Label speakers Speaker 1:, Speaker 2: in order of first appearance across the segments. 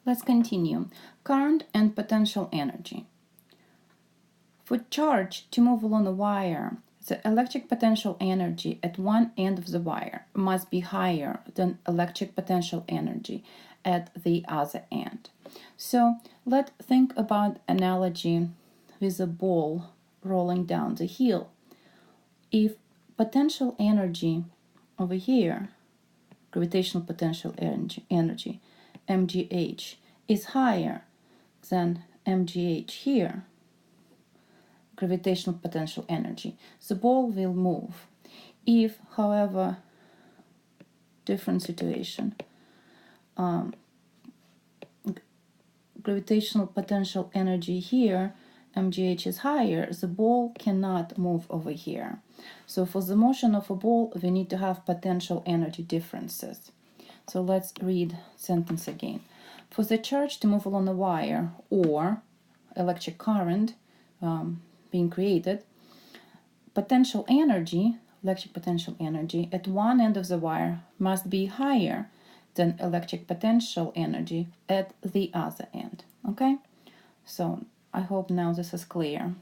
Speaker 1: Let's continue. Current and potential energy. For charge to move along a wire, the electric potential energy at one end of the wire must be higher than electric potential energy at the other end. So let's think about analogy with a ball rolling down the hill. If potential energy over here, gravitational potential energy, MGH, is higher than MGH here, gravitational potential energy, the ball will move. If, however, different situation, gravitational potential energy here, MGH is higher, the ball cannot move over here. So for the motion of a ball, we need to have potential energy differences. So let's read sentence again. For the charge to move along a wire or electric current being created, potential energy, electric potential energy, at one end of the wire must be higher than electric potential energy at the other end. Okay? So I hope now this is clear.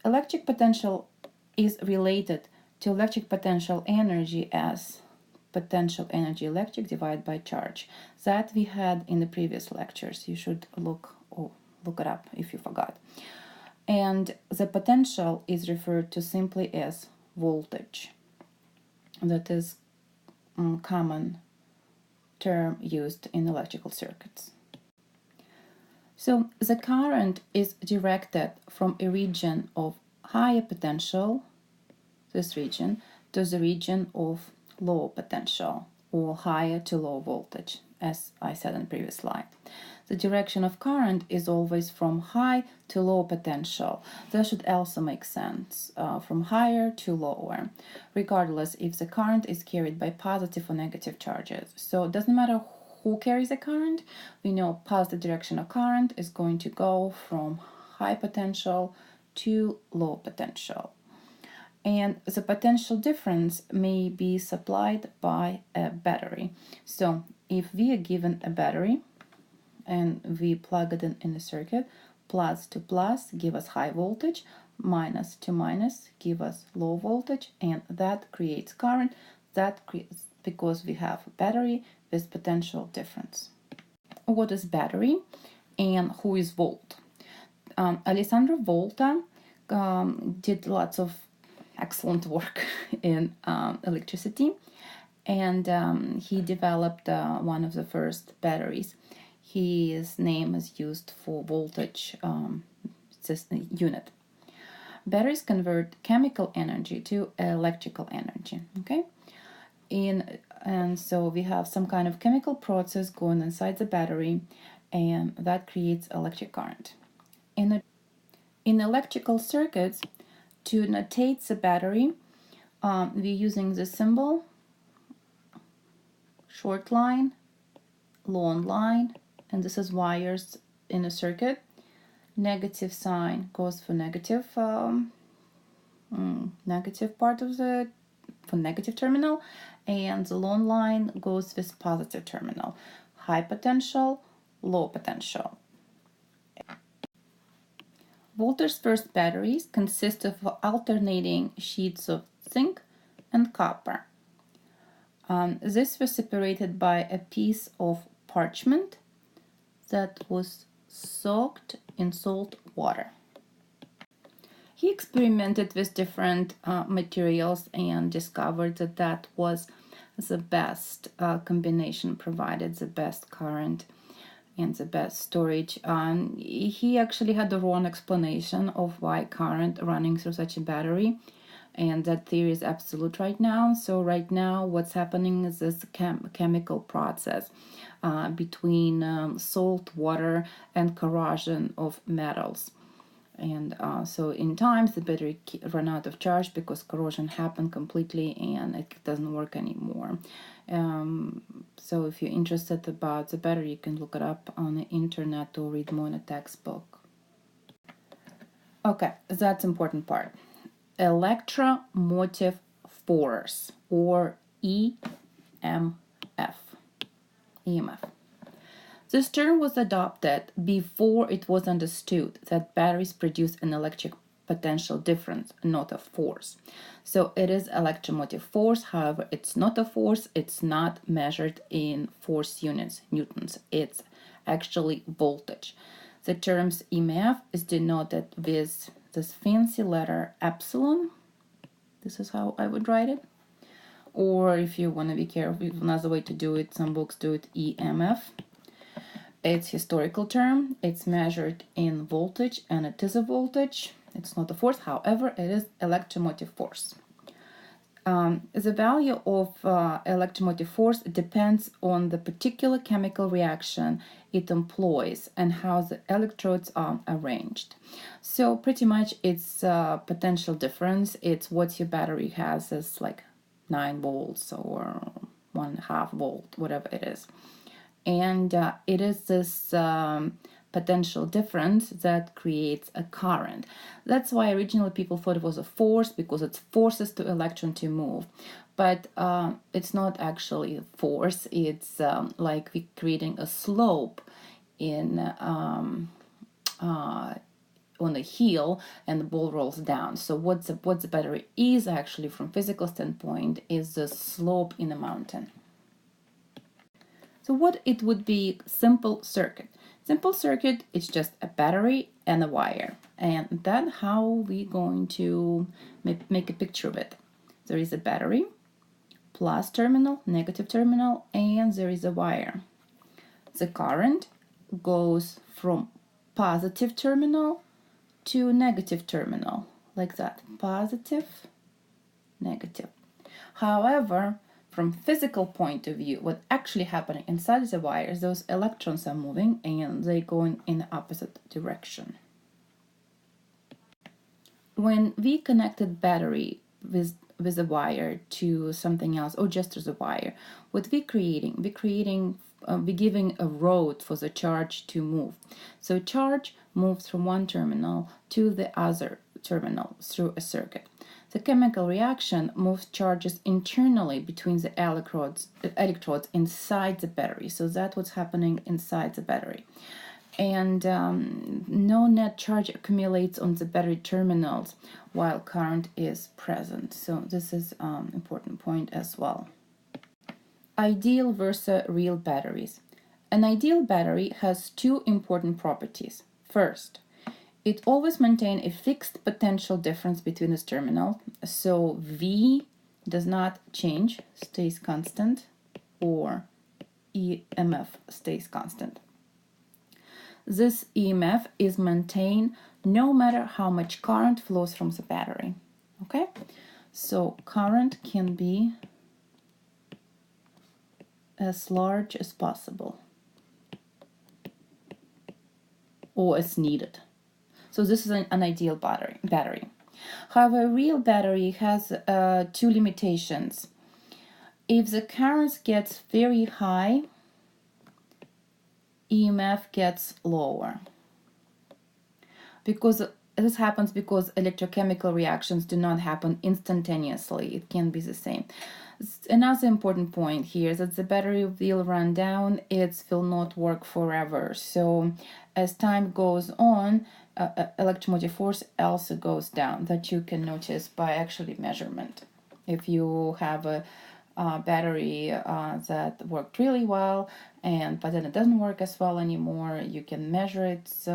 Speaker 1: Electric potential is related to electric potential energy as potential energy electric divided by charge. That we had in the previous lectures. You should look it up if you forgot. And the potential is referred to simply as voltage. That is a common term used in electrical circuits. So the current is directed from a region of higher potential, this region, to the region of low potential or higher to low voltage, as I said in the previous slide. The direction of current is always from high to low potential. That should also make sense, from higher to lower, regardless if the current is carried by positive or negative charges. So it doesn't matter who carries the current. We know positive direction of current is going to go from high potential to low potential. And the potential difference may be supplied by a battery. So if we are given a battery and we plug it in the circuit, plus to plus give us high voltage, minus to minus give us low voltage, and that creates current. That creates because we have a battery with potential difference. What is battery and who is Volt? Alessandro Volta did lots of excellent work in electricity, and he developed one of the first batteries. His name is used for voltage unit. Batteries convert chemical energy to electrical energy. Okay, and so we have some kind of chemical process going inside the battery, and that creates electric current. In electrical circuits, to notate the battery, we're using the symbol short line, long line, and this is wires in a circuit. Negative sign goes for negative part of the negative terminal, and the long line goes with positive terminal. High potential, low potential. Volta's first batteries consist of alternating sheets of zinc and copper. This was separated by a piece of parchment that was soaked in salt water. He experimented with different materials and discovered that that was the best combination, provided the best current and the best storage. He actually had the wrong explanation of why current running through such a battery, and that theory is absolute right now. So right now what's happening is this chemical process between salt water and corrosion of metals. And so in times the battery run out of charge because corrosion happened completely and it doesn't work anymore. So if you're interested about the battery, you can look it up on the internet or read more in a textbook. Okay, that's important part. Electromotive force, or EMF. This term was adopted before it was understood that batteries produce an electric potential difference, not a force. So it is electromotive force, however, it's not a force, it's not measured in force units, newtons, it's actually voltage. The terms EMF is denoted with this fancy letter epsilon. This is how I would write it. Or if you want to be careful, another way to do it, some books do it EMF. It's historical term, it's measured in voltage, and it is a voltage. It's not a force, however, it is electromotive force. The value of electromotive force depends on the particular chemical reaction it employs and how the electrodes are arranged. So pretty much it's potential difference. It's what your battery has is like 9 volts or 1.5 volt, whatever it is. And it is this potential difference that creates a current. That's why originally people thought it was a force, because it forces the electron to move. But it's not actually a force. It's like we're creating a slope in on a hill, and the ball rolls down. So what the battery is actually, from physical standpoint, is the slope in a mountain. So what it would be, simple circuit. Simple circuit, it's just a battery and a wire. And that's how we're going to make a picture of it. There is a battery, plus terminal, negative terminal, and there is a wire. The current goes from positive terminal to negative terminal, like that, positive, negative. However, from physical point of view, what actually happening inside the wires, those electrons are moving and they're going in the opposite direction. When we connected battery with a wire to something else, or just as a wire, what we're creating, we're giving a road for the charge to move. So charge moves from one terminal to the other terminal through a circuit. The chemical reaction moves charges internally between the electrodes inside the battery. So that's what's happening inside the battery. And no net charge accumulates on the battery terminals while current is present. So this is an important point as well. Ideal versus real batteries. An ideal battery has two important properties. First, it always maintains a fixed potential difference between its terminals, so V does not change, stays constant, or EMF stays constant. This EMF is maintained no matter how much current flows from the battery. Okay, so current can be as large as possible or as needed. So this is an ideal battery. However, a real battery has two limitations. If the current gets very high, EMF gets lower. Because this happens because electrochemical reactions do not happen instantaneously. It can be the same. Another important point here is that the battery will run down. It will not work forever. So as time goes on, electromotive force also goes down. That you can notice by actually measurement. If you have a battery that worked really well, but then it doesn't work as well anymore, you can measure its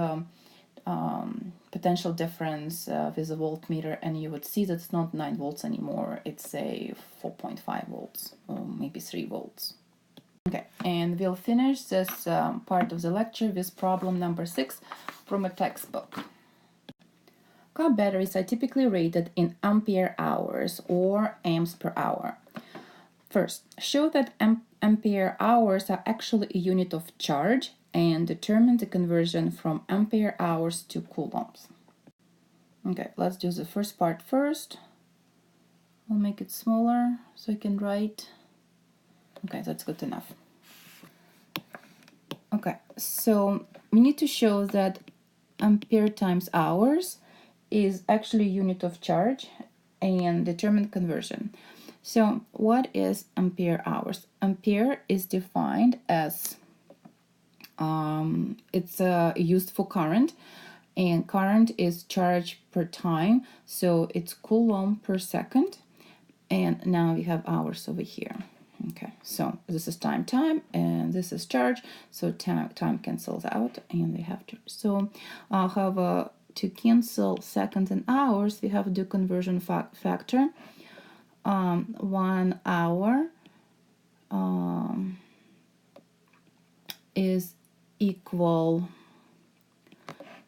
Speaker 1: potential difference with a voltmeter, and you would see that it's not 9 volts anymore. It's say 4.5 volts or maybe 3 volts. Okay, and we'll finish this part of the lecture with problem number 6 from a textbook. Car batteries are typically rated in ampere hours or amps per hour. First, show that ampere hours are actually a unit of charge and determine the conversion from ampere hours to coulombs. Okay, let's do the first part first. We'll make it smaller so I can write. Okay, that's good enough. Okay, so we need to show that ampere times hours is actually a unit of charge and determine conversion. So what is ampere hours? Ampere is defined as it's used for current, and current is charge per time, so it's coulomb per second. And now we have hours over here. Okay, so this is time, and this is charge, so time cancels out, and we have to. So however, to cancel seconds and hours, we have to do conversion factor. 1 hour is equal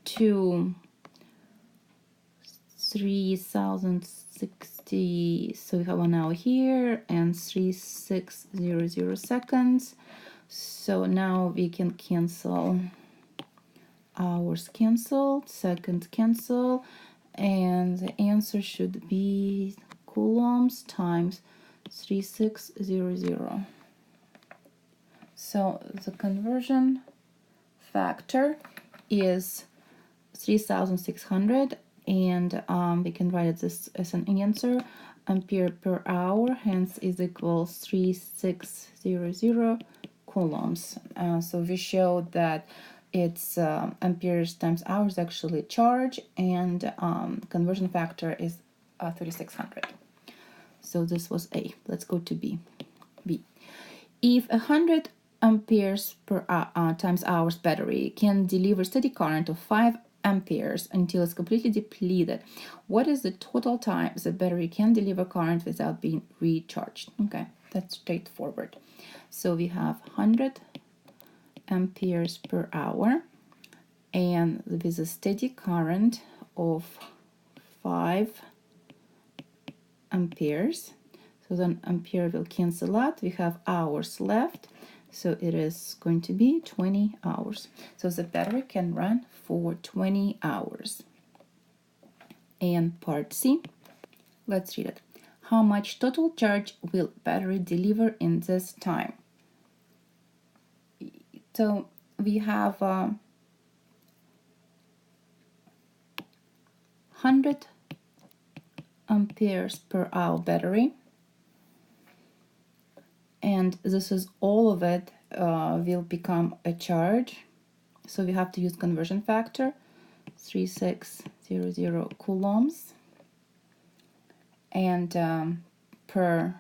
Speaker 1: to 3060. So we have 1 hour here and 3600 seconds. So now we can cancel hours, canceled, seconds cancel, and the answer should be coulombs times 3600. So the conversion factor is 3600, and we can write this as an answer. Ampere per hour, hence is equals 3600 coulombs. So we showed that it's amperes times hours actually charge, and conversion factor is 3600. So this was A. Let's go to B. B. If 100 amperes per times hours battery can deliver steady current of 5 amperes until it's completely depleted, what is the total time the battery can deliver current without being recharged? Okay, that's straightforward. So we have 100 amperes per hour, and with a steady current of 5 amperes. So then ampere will cancel out. We have hours left. So it is going to be 20 hours. So the battery can run for 20 hours. And part C, let's read it. How much total charge will battery deliver in this time? So we have 100 amperes per hour battery, and this is all of it will become a charge. So we have to use conversion factor, 3600 coulombs, and per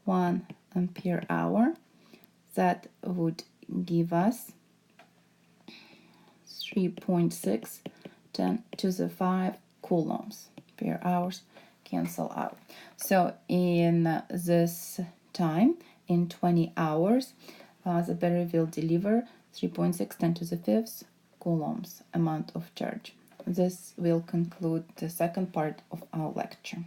Speaker 1: 1 ampere hour, that would give us 3.6 10 to the 5 coulombs per hours cancel out. So in this time, in 20 hours, the battery will deliver 3.6 10 to the 5th coulombs amount of charge. This will conclude the second part of our lecture.